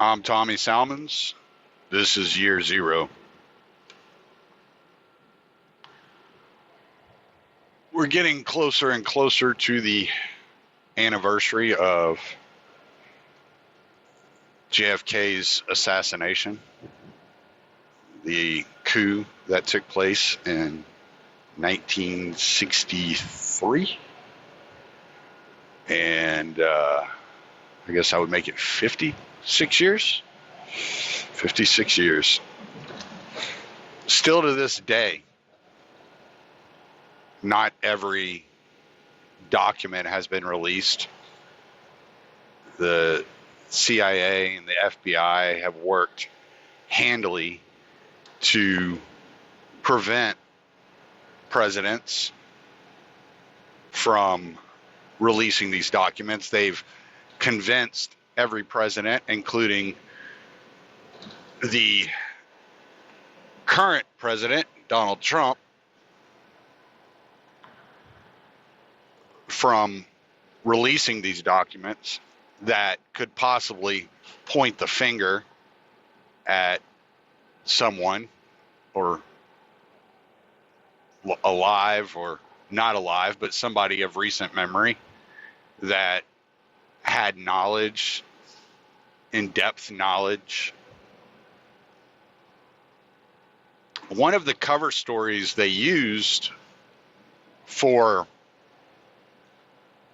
I'm Tommy Salmons. This is year zero. We're getting closer and closer to the anniversary of JFK's assassination, the coup that took place in 1963. And I guess I would make it 56 years. 56 years. Still to this day, not every document has been released. The CIA and the FBI have worked handily to prevent presidents from releasing these documents. They've convinced every president, including the current president, Donald Trump, from releasing these documents that could possibly point the finger at someone, or alive or not alive, but somebody of recent memory that had knowledge, in-depth knowledge. One of the cover stories they used for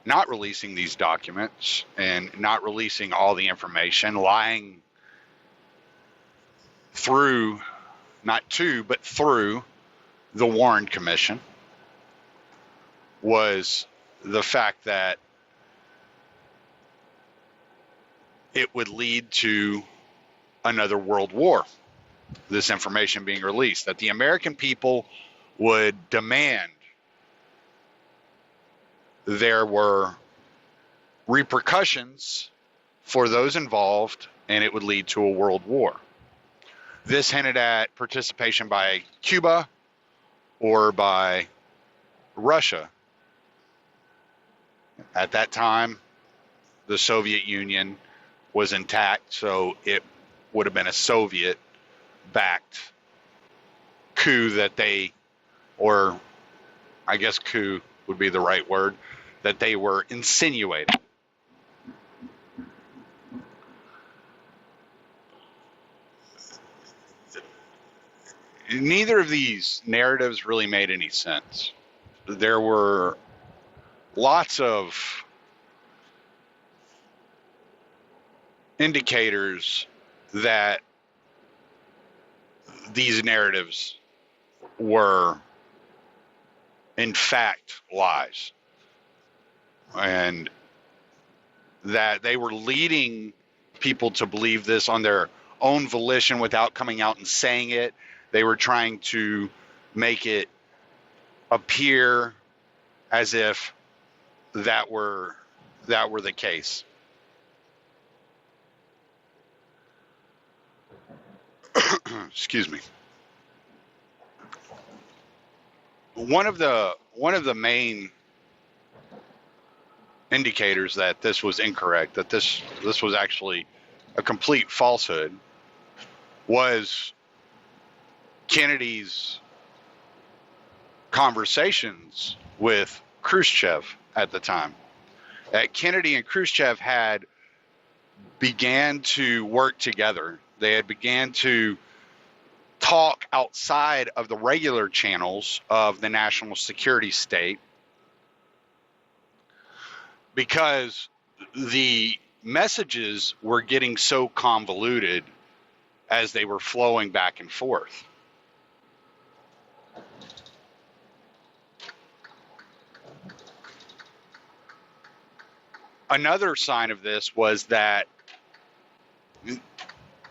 not releasing these documents and not releasing all the information, lying through, not to, but through the Warren Commission, was the fact that it would lead to another world war, this information being released, that the American people would demand there were repercussions for those involved, and it would lead to a world war. This hinted at participation by Cuba or by Russia. At that time, the Soviet Union was intact, so it would have been a Soviet-backed coup that they, or I guess coup would be the right word, that they were insinuating. Neither of these narratives really made any sense. There were lots of indicators that these narratives were in fact lies, and that they were leading people to believe this on their own volition without coming out and saying it. They were trying to make it appear as if that were the case. Excuse me. One of the main indicators that this was incorrect, that this was actually a complete falsehood, was Kennedy's conversations with Khrushchev at the time. That Kennedy and Khrushchev had began to work together. They had began to talk outside of the regular channels of the national security state, because the messages were getting so convoluted as they were flowing back and forth. Another sign of this was that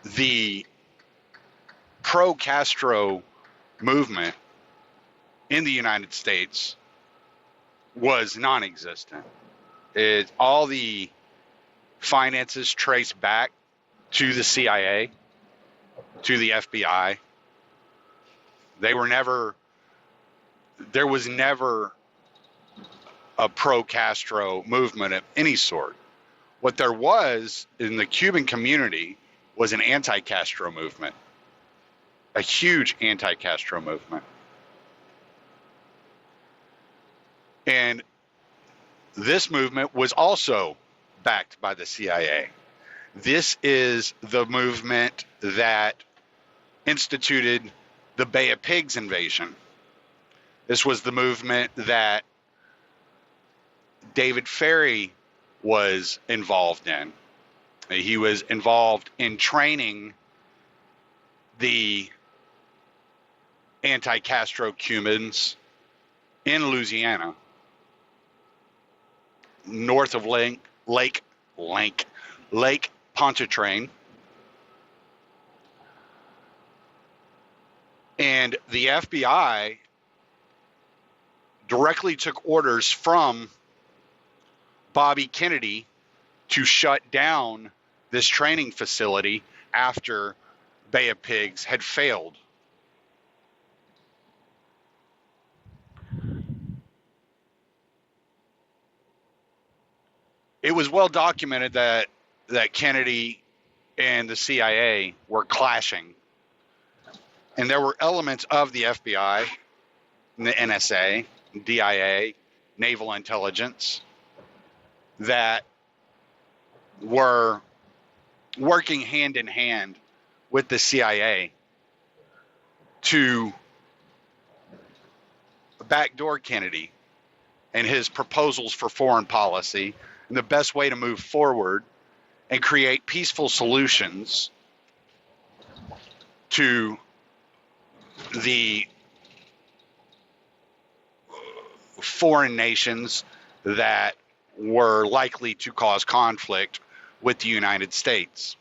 the pro-Castro movement in the United States was non-existent. All the finances traced back to the CIA, to the FBI. There was never a pro-Castro movement of any sort. What there was in the Cuban community was an anti-Castro movement, a huge anti-Castro movement. And this movement was also backed by the CIA. This is the movement that instituted the Bay of Pigs invasion. This was the movement that David Ferry was involved in. He was involved in training the anti-Castro Cubans in Louisiana, north of Lake Pontchartrain. And the FBI directly took orders from Bobby Kennedy to shut down this training facility after Bay of Pigs had failed. It was well documented that Kennedy and the CIA were clashing. And there were elements of the FBI, the NSA, DIA, Naval Intelligence, that were working hand in hand with the CIA to backdoor Kennedy and his proposals for foreign policy and the best way to move forward and create peaceful solutions to the foreign nations that were likely to cause conflict with the United States.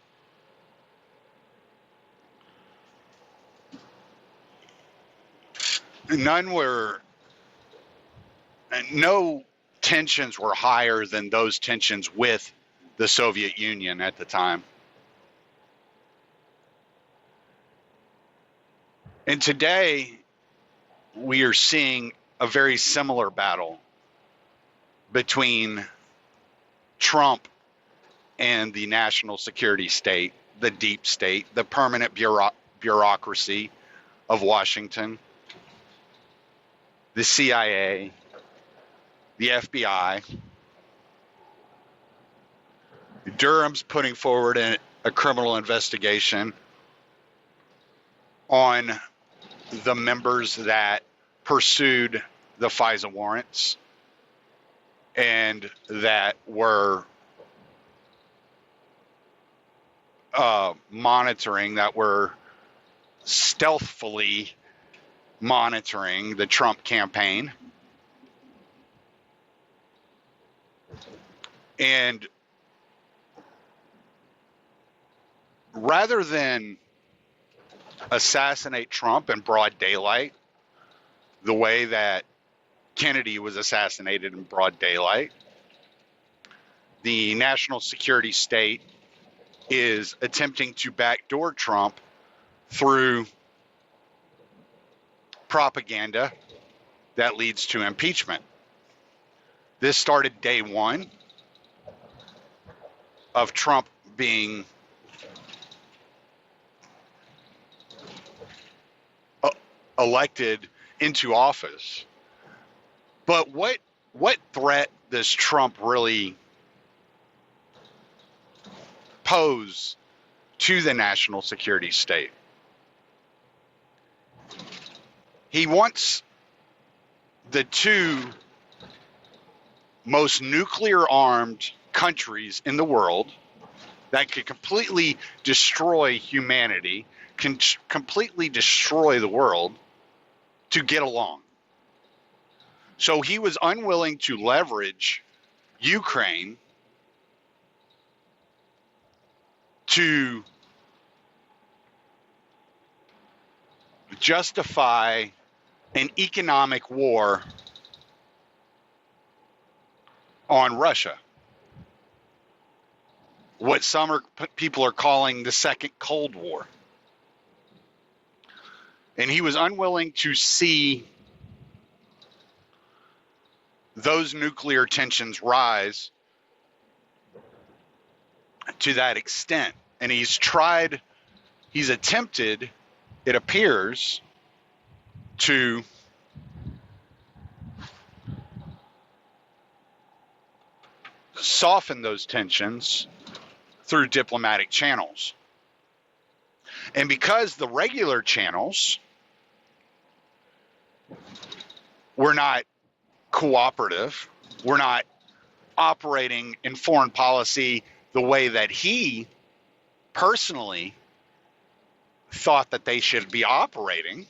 No tensions were higher than those tensions with the Soviet Union at the time. And today, we are seeing a very similar battle between Trump and the national security state, the deep state, the permanent bureaucracy of Washington, the CIA, the FBI. Durham's putting forward a criminal investigation on the members that pursued the FISA warrants and that were monitoring, that were stealthily monitoring the Trump campaign. And rather than assassinate Trump in broad daylight, the way that Kennedy was assassinated in broad daylight, the national security state is attempting to backdoor Trump through propaganda that leads to impeachment. This started day one of Trump being elected into office. But what threat does Trump really pose to the national security state? He wants the two most nuclear-armed countries in the world that could completely destroy humanity, can completely destroy the world, to get along. So he was unwilling to leverage Ukraine to justify an economic war on Russia. What some people are calling the Second Cold War. And he was unwilling to see those nuclear tensions rise to that extent and he's attempted, it appears, to soften those tensions through diplomatic channels. And because the regular channels were not cooperative, were not operating in foreign policy the way that he personally thought that they should be operating,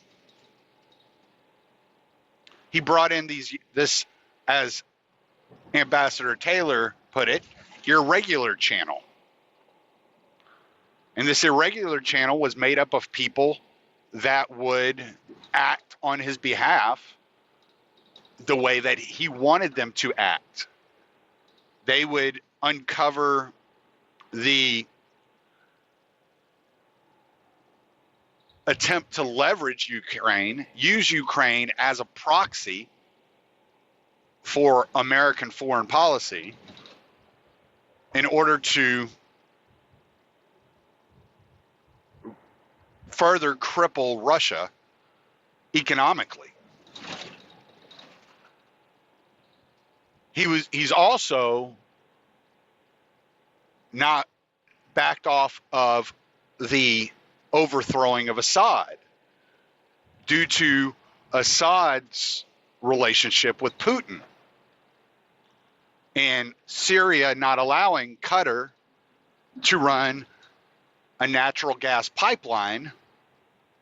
he brought in this, as Ambassador Taylor put it, irregular channel. And this irregular channel was made up of people that would act on his behalf the way that he wanted them to act. They would uncover the attempt to leverage Ukraine, use Ukraine as a proxy for American foreign policy in order to further cripple Russia economically. He's also not backed off of the overthrowing of Assad due to Assad's relationship with Putin and Syria not allowing Qatar to run a natural gas pipeline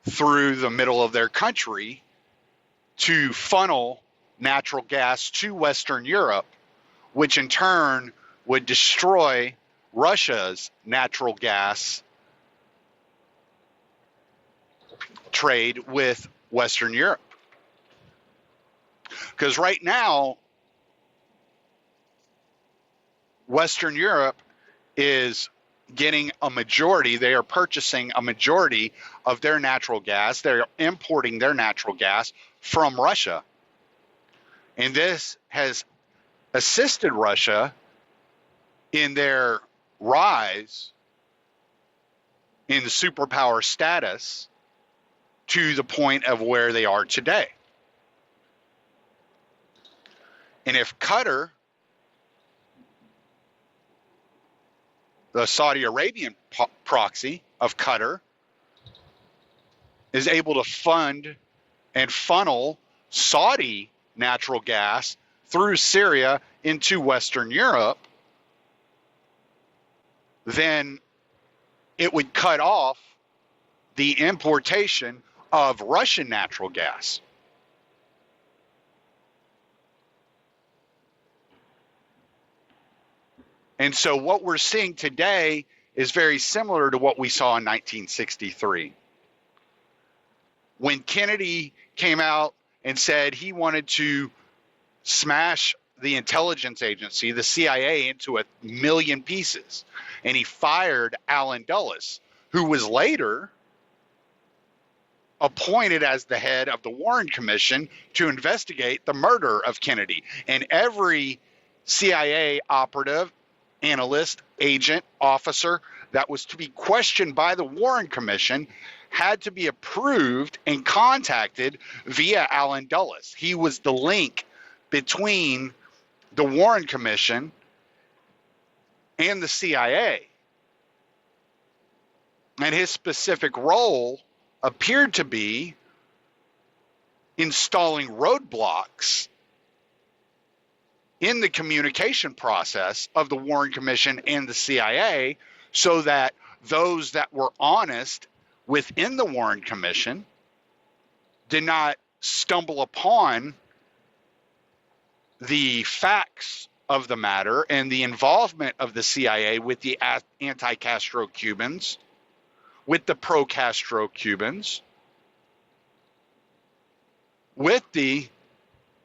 through the middle of their country to funnel natural gas to Western Europe, which in turn would destroy Russia's natural gas trade with Western Europe. Because right now, Western Europe is getting a majority, they are purchasing a majority of their natural gas. They're importing their natural gas from Russia. And this has assisted Russia in their rise in the superpower status to the point of where they are today. And if Qatar, the Saudi Arabian proxy of Qatar, is able to fund and funnel Saudi natural gas through Syria into Western Europe, then it would cut off the importation of Russian natural gas. And so what we're seeing today is very similar to what we saw in 1963. When Kennedy came out and said he wanted to smash the intelligence agency, the CIA, into 1,000,000 pieces, and he fired Allen Dulles, who was later appointed as the head of the Warren Commission to investigate the murder of Kennedy. And every CIA operative, analyst, agent, officer that was to be questioned by the Warren Commission had to be approved and contacted via Allen Dulles. He was the link between the Warren Commission and the CIA. And his specific role appeared to be installing roadblocks in the communication process of the Warren Commission and the CIA so that those that were honest within the Warren Commission did not stumble upon the facts of the matter and the involvement of the CIA with the anti-Castro Cubans, with the pro-Castro Cubans, with the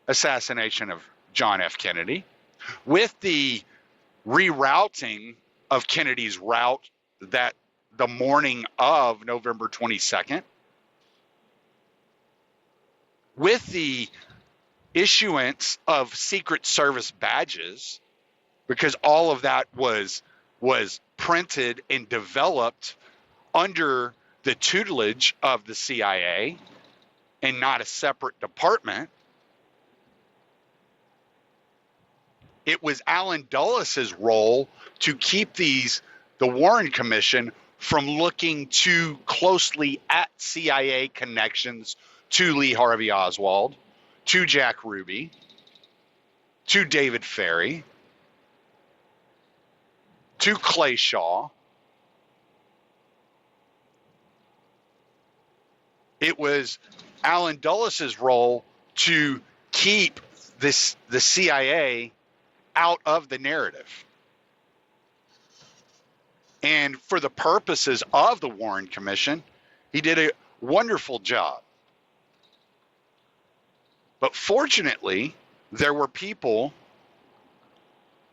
assassination of John F. Kennedy, with the rerouting of Kennedy's route that the morning of November 22nd, with the issuance of Secret Service badges, because all of that was was printed and developed under the tutelage of the CIA and not a separate department. It was Alan Dulles' role to keep the Warren Commission from looking too closely at CIA connections to Lee Harvey Oswald, to Jack Ruby, to David Ferry, to Clay Shaw. It was Alan Dulles' role to keep the CIA out of the narrative. And for the purposes of the Warren Commission, he did a wonderful job. But fortunately, there were people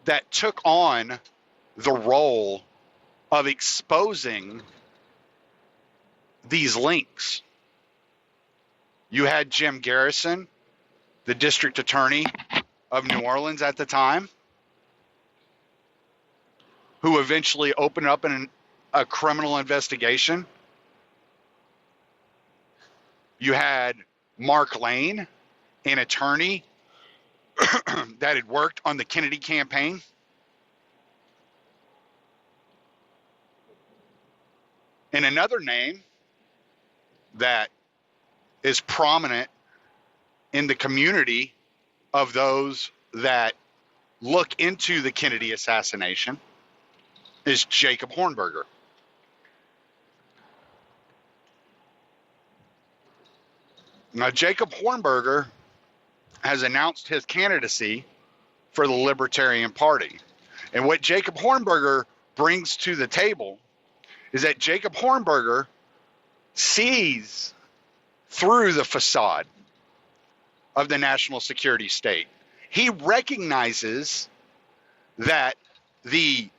that took on the role of exposing these links. You had Jim Garrison, the district attorney of New Orleans at the time, who eventually opened up a criminal investigation. You had Mark Lane, an attorney that had worked on the Kennedy campaign. And another name that is prominent in the community of those that look into the Kennedy assassination is Jacob Hornberger. Now, Jacob Hornberger has announced his candidacy for the Libertarian Party. And what Jacob Hornberger brings to the table is that Jacob Hornberger sees through the facade of the national security state. He recognizes that the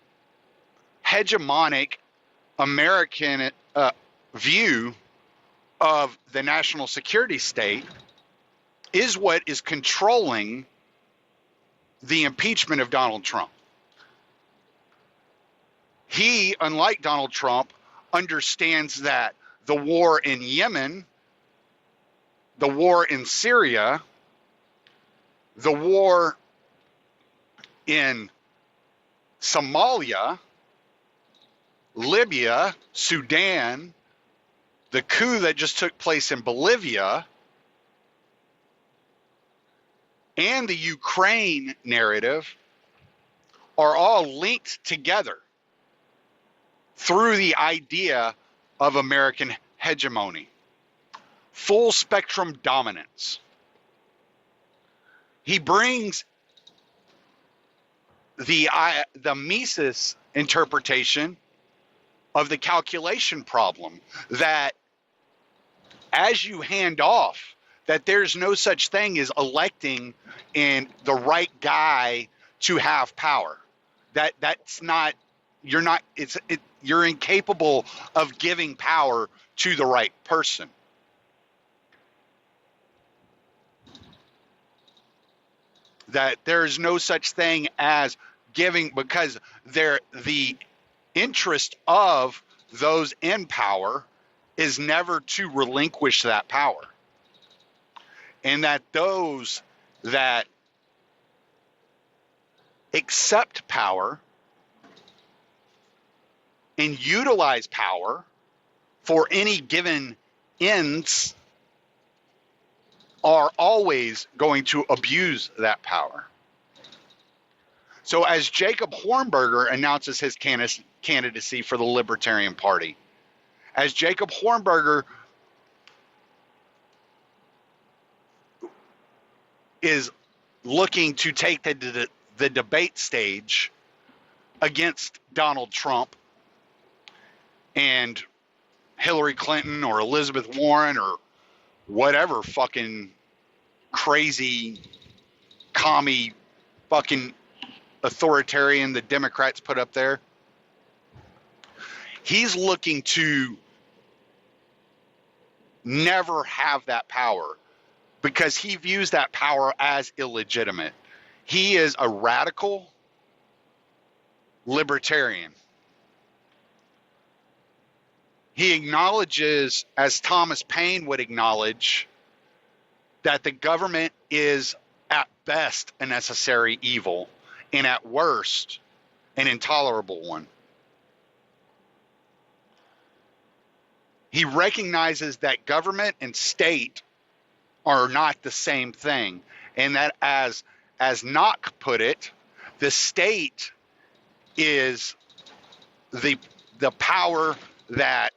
hegemonic American view of the national security state is what is controlling the impeachment of Donald Trump. He, unlike Donald Trump, understands that the war in Yemen, the war in Syria, the war in Somalia, Libya, Sudan, the coup that just took place in Bolivia, and the Ukraine narrative are all linked together through the idea of American hegemony, full spectrum dominance. He brings the Mises interpretation of the calculation problem, that as you hand off, that there's no such thing as electing and the right guy to have power. That's not, you're incapable of giving power to the right person. That there's no such thing as giving, because the interest of those in power is never to relinquish that power. And that those that accept power and utilize power for any given ends are always going to abuse that power. So as Jacob Hornberger announces his candidacy for the Libertarian Party, as Jacob Hornberger is looking to take the debate stage against Donald Trump and Hillary Clinton or Elizabeth Warren or whatever fucking crazy commie fucking authoritarian the Democrats put up there, he's looking to never have that power because he views that power as illegitimate. He is a radical libertarian. He acknowledges, as Thomas Paine would acknowledge, that the government is at best a necessary evil and at worst an intolerable one. He recognizes that government and state are not the same thing, and that as Knock put it, the state is the power that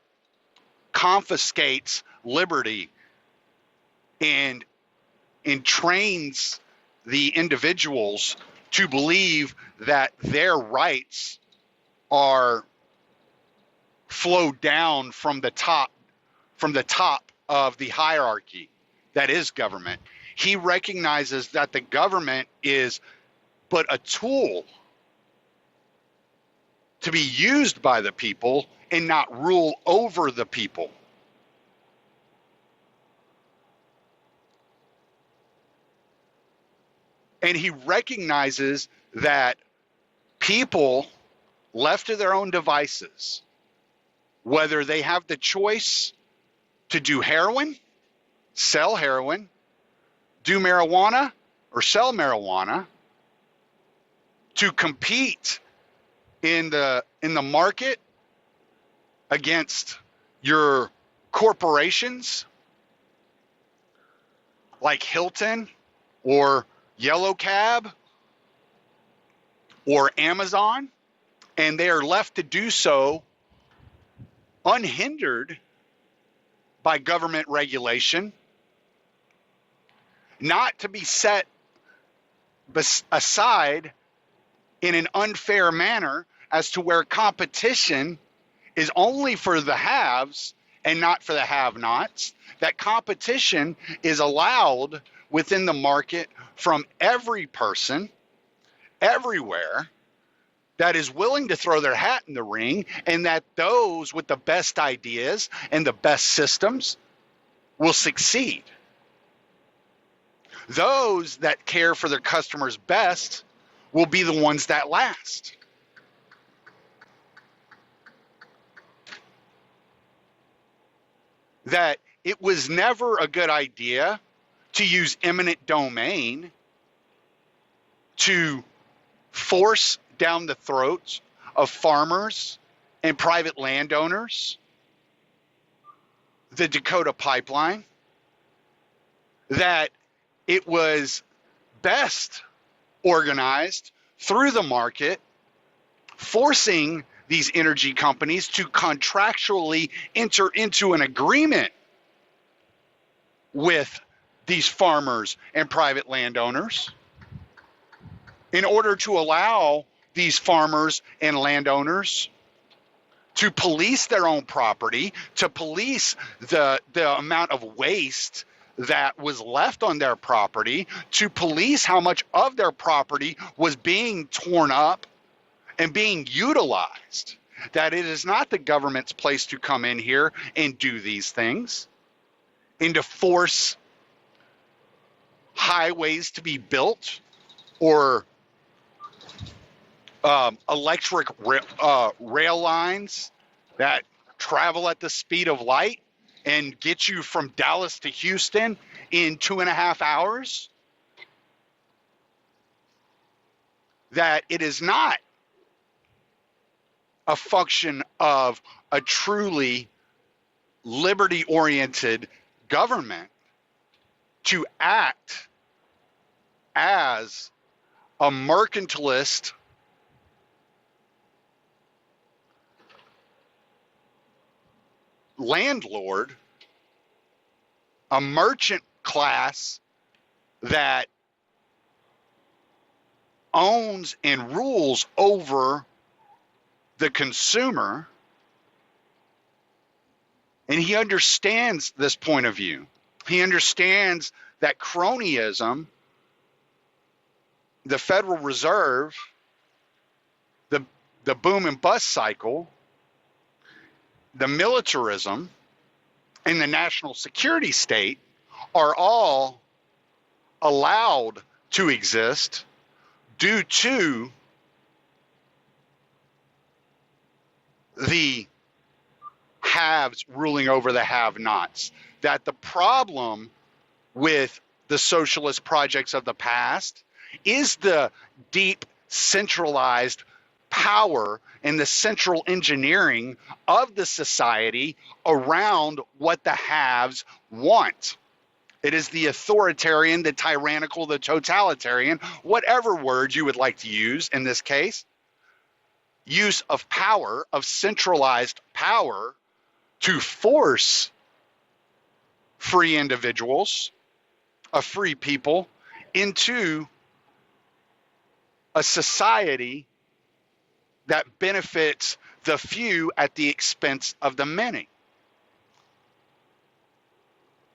confiscates liberty and trains the individuals to believe that their rights are flow down from the top of the hierarchy that is government. He recognizes that the government is but a tool to be used by the people and not rule over the people. And he recognizes that people left to their own devices, whether they have the choice to do heroin, sell heroin, do marijuana, or sell marijuana, to compete in the market against your corporations like Hilton or Yellow Cab or Amazon, and they are left to do so unhindered by government regulation, not to be set aside in an unfair manner as to where competition is only for the haves and not for the have-nots, that competition is allowed within the market from every person, everywhere, that is willing to throw their hat in the ring, and that those with the best ideas and the best systems will succeed. Those that care for their customers best will be the ones that last. That it was never a good idea to use eminent domain to force down the throats of farmers and private landowners the Dakota Pipeline, that it was best organized through the market, forcing these energy companies to contractually enter into an agreement with these farmers and private landowners in order to allow these farmers and landowners to police their own property, to police the amount of waste that was left on their property, to police how much of their property was being torn up and being utilized. That it is not the government's place to come in here and do these things and to force highways to be built or electric rail lines that travel at the speed of light and get you from Dallas to Houston in 2.5 hours. That it is not a function of a truly liberty-oriented government to act as a mercantilist landlord, a merchant class that owns and rules over the consumer, and he understands this point of view. He understands that cronyism, the Federal Reserve, the boom and bust cycle, the militarism, and the national security state are all allowed to exist due to the haves ruling over the have-nots. That the problem with the socialist projects of the past is the deep centralized power and the central engineering of the society around what the haves want. It is the authoritarian, the tyrannical, the totalitarian, whatever word you would like to use in this case, use of power, of centralized power to force free individuals, a free people, into a society that benefits the few at the expense of the many.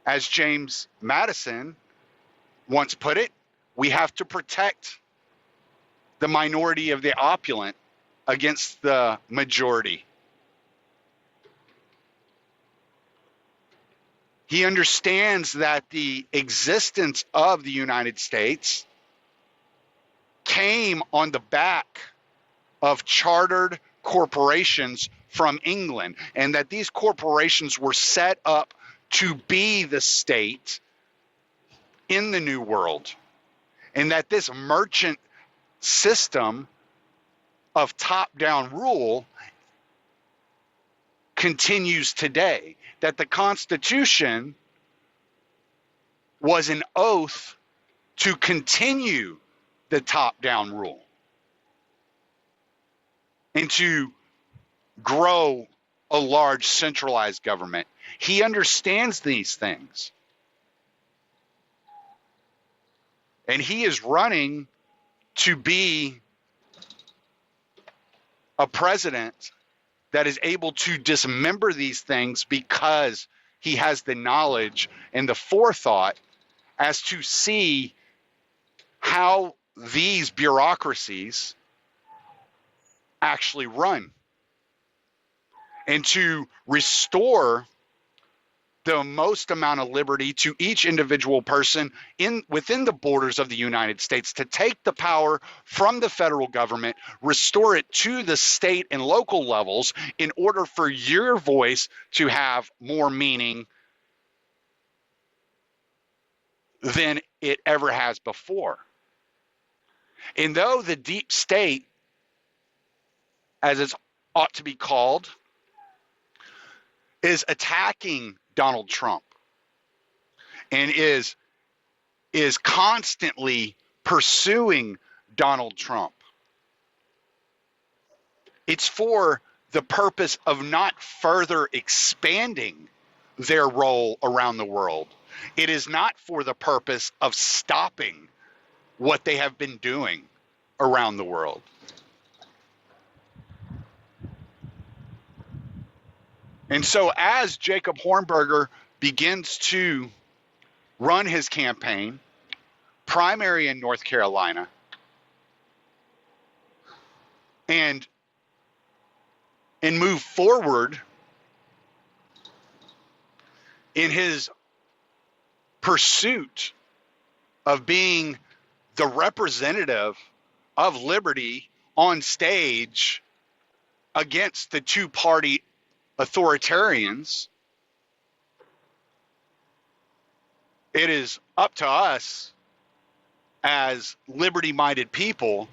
As James Madison once put it, we have to protect the minority of the opulent against the majority. He understands that the existence of the United States came on the back of chartered corporations from England, and that these corporations were set up to be the state in the New World, and that this merchant system of top-down rule continues today, that the Constitution was an oath to continue the top-down rule and to grow a large centralized government. He understands these things. And he is running to be a president that is able to dismember these things because he has the knowledge and the forethought as to see how these bureaucracies actually run, and to restore the most amount of liberty to each individual person within the borders of the United States, to take the power from the federal government, restore it to the state and local levels in order for your voice to have more meaning than it ever has before. And though the deep state, as it ought to be called, is attacking Donald Trump and is constantly pursuing Donald Trump, it's for the purpose of not further expanding their role around the world. It is not for the purpose of stopping what they have been doing around the world. And so as Jacob Hornberger begins to run his campaign, primary in North Carolina, and move forward in his pursuit of being the representative of liberty on stage against the two-party authoritarians, it is up to us as liberty-minded people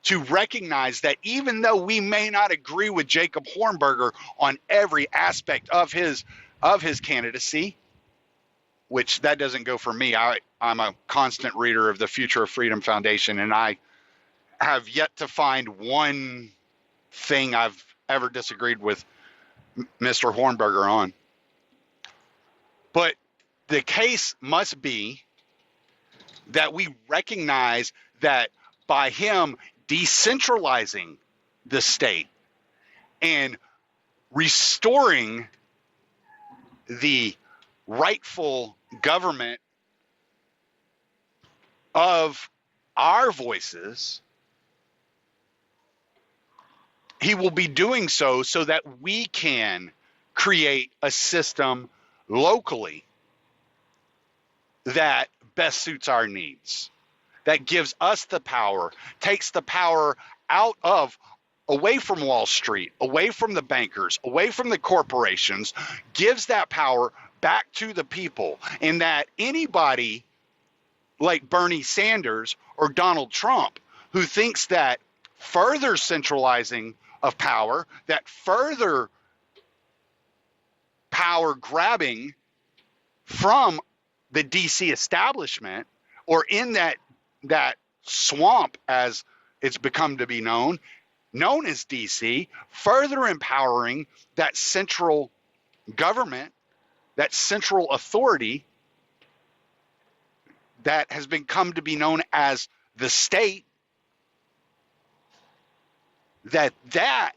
to recognize that even though we may not agree with Jacob Hornberger on every aspect of his candidacy, which that doesn't go for me. I'm a constant reader of the Future of Freedom Foundation, and I have yet to find one thing I've ever disagreed with Mr. Hornberger on. But the case must be that we recognize that by him decentralizing the state and restoring the rightful government of our voices, he will be doing so that we can create a system locally that best suits our needs, that gives us the power, takes the power out of away from Wall Street, away from the bankers, away from the corporations, gives that power back to the people. And that anybody like Bernie Sanders or Donald Trump who thinks that further centralizing of power, that further power grabbing from the DC establishment, or in that swamp, as it's become to be known as DC, further empowering that central government, that central authority that has become to be known as the state, that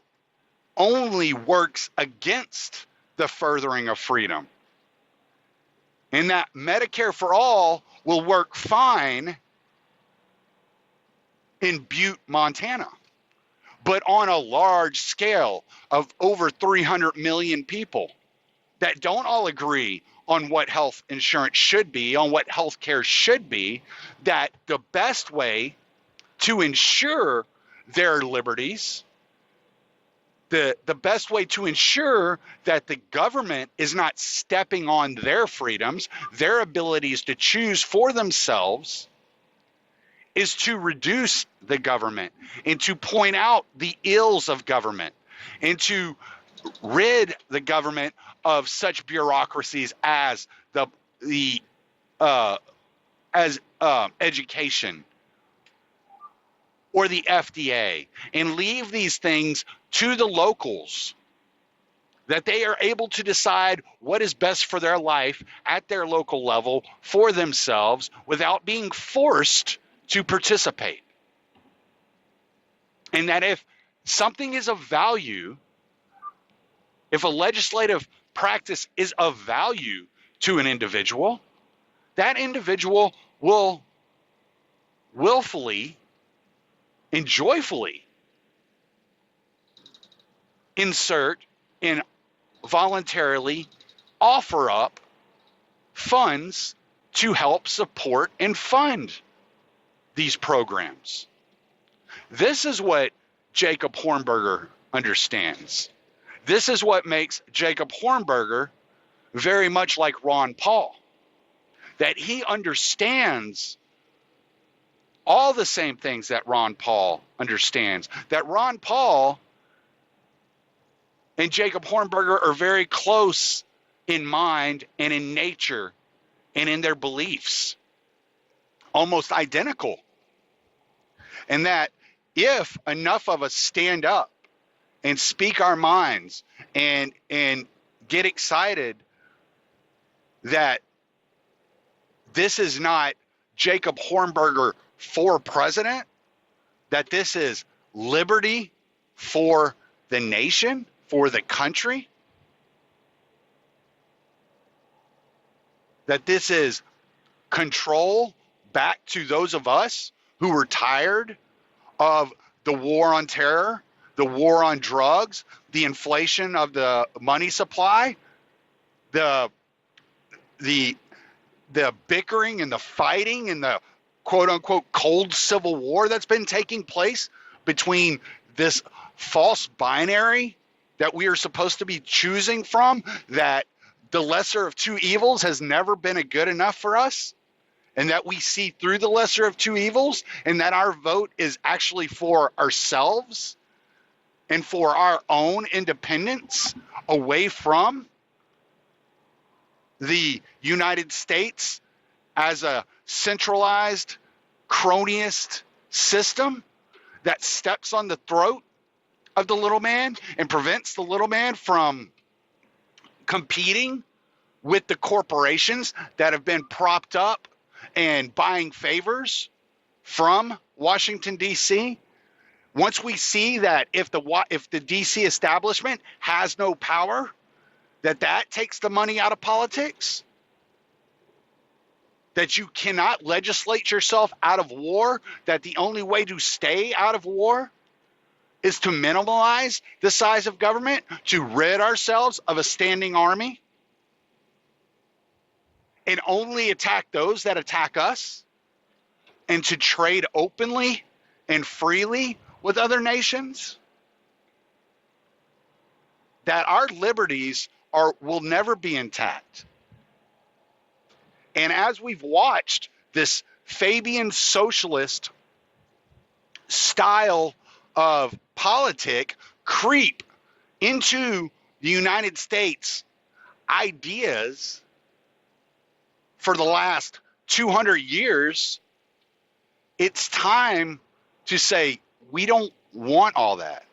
only works against the furthering of freedom. And that Medicare for all will work fine in Butte, Montana. But on a large scale of over 300 million people that don't all agree on what health insurance should be, on what health care should be, that the best way to ensure their liberties, the best way to ensure that the government is not stepping on their freedoms, their abilities to choose for themselves, is to reduce the government and to point out the ills of government and to rid the government of such bureaucracies as education or the FDA, and leave these things to the locals, that they are able to decide what is best for their life at their local level for themselves without being forced to participate. And that if something is of value, if a legislative practice is of value to an individual, that individual will willfully and joyfully insert and voluntarily offer up funds to help support and fund these programs. This is what Jacob Hornberger understands. This is what makes Jacob Hornberger very much like Ron Paul, that he understands all the same things that Ron Paul understands, that Ron Paul and Jacob Hornberger are very close in mind and in nature and in their beliefs, almost identical. And that if enough of us stand up and speak our minds and get excited that this is not Jacob Hornberger for president, that this is liberty for the nation, for the country, that this is control back to those of us who are tired of the war on terror, the war on drugs, the inflation of the money supply, the bickering and the fighting and the quote unquote cold civil war that's been taking place between this false binary that we are supposed to be choosing from, that the lesser of two evils has never been a good enough for us, and that we see through the lesser of two evils, and that our vote is actually for ourselves and for our own independence away from the United States as a centralized cronyist system that steps on the throat of the little man and prevents the little man from competing with the corporations that have been propped up and buying favors from Washington, D.C. Once we see that if the D.C. establishment has no power, that takes the money out of politics, that you cannot legislate yourself out of war, that the only way to stay out of war is to minimize the size of government, to rid ourselves of a standing army, and only attack those that attack us, and to trade openly and freely with other nations, that our liberties will never be intact. And as we've watched this Fabian socialist style of politic creep into the United States ideas for the last 200 years, it's time to say, we don't want all that.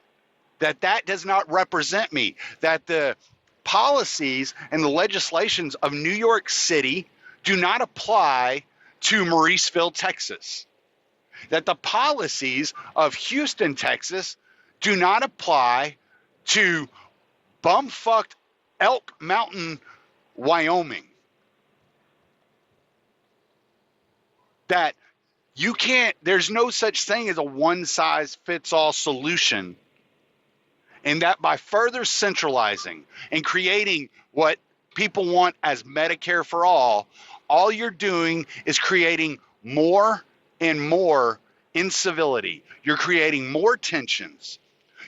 That does not represent me. That the policies and the legislations of New York City do not apply to Mauriceville, Texas. That the policies of Houston, Texas do not apply to bumfucked Elk Mountain, Wyoming. That you can't, there's no such thing as a one-size-fits-all solution. And that by further centralizing and creating what people want as Medicare for all you're doing is creating more and more incivility. You're creating more tensions.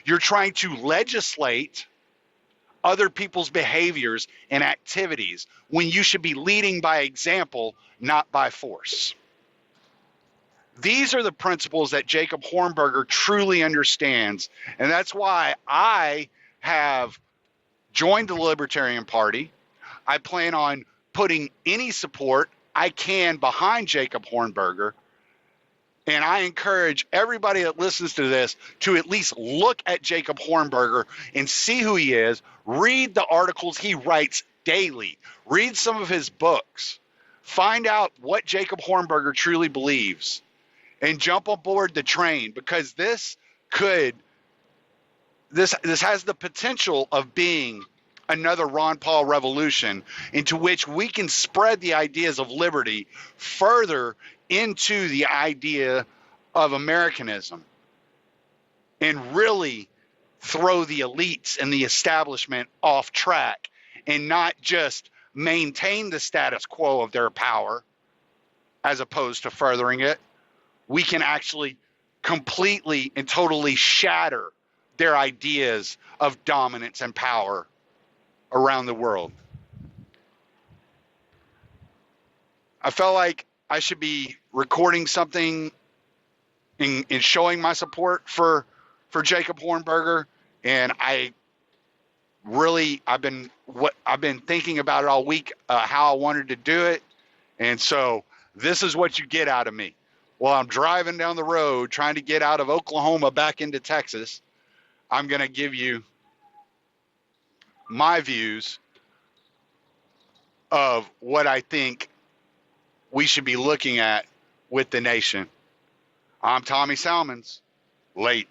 You're trying to legislate other people's behaviors and activities when you should be leading by example, not by force. These are the principles that Jacob Hornberger truly understands, and that's why I have joined the Libertarian Party. I plan on putting any support I can behind Jacob Hornberger, and I encourage everybody that listens to this to at least look at Jacob Hornberger and see who he is, read the articles he writes daily, read some of his books, find out what Jacob Hornberger truly believes, and jump aboard the train, because this has the potential of being another Ron Paul revolution into which we can spread the ideas of liberty further into the idea of Americanism and really throw the elites and the establishment off track and not just maintain the status quo of their power as opposed to furthering it. We can actually completely and totally shatter their ideas of dominance and power around the world. I felt like I should be recording something and showing my support for Jacob Hornberger, and I've been thinking about it all week, how I wanted to do it, and so this is what you get out of me. While I'm driving down the road trying to get out of Oklahoma back into Texas, I'm going to give you my views of what I think we should be looking at with the nation. I'm Tommy Salmons. Late.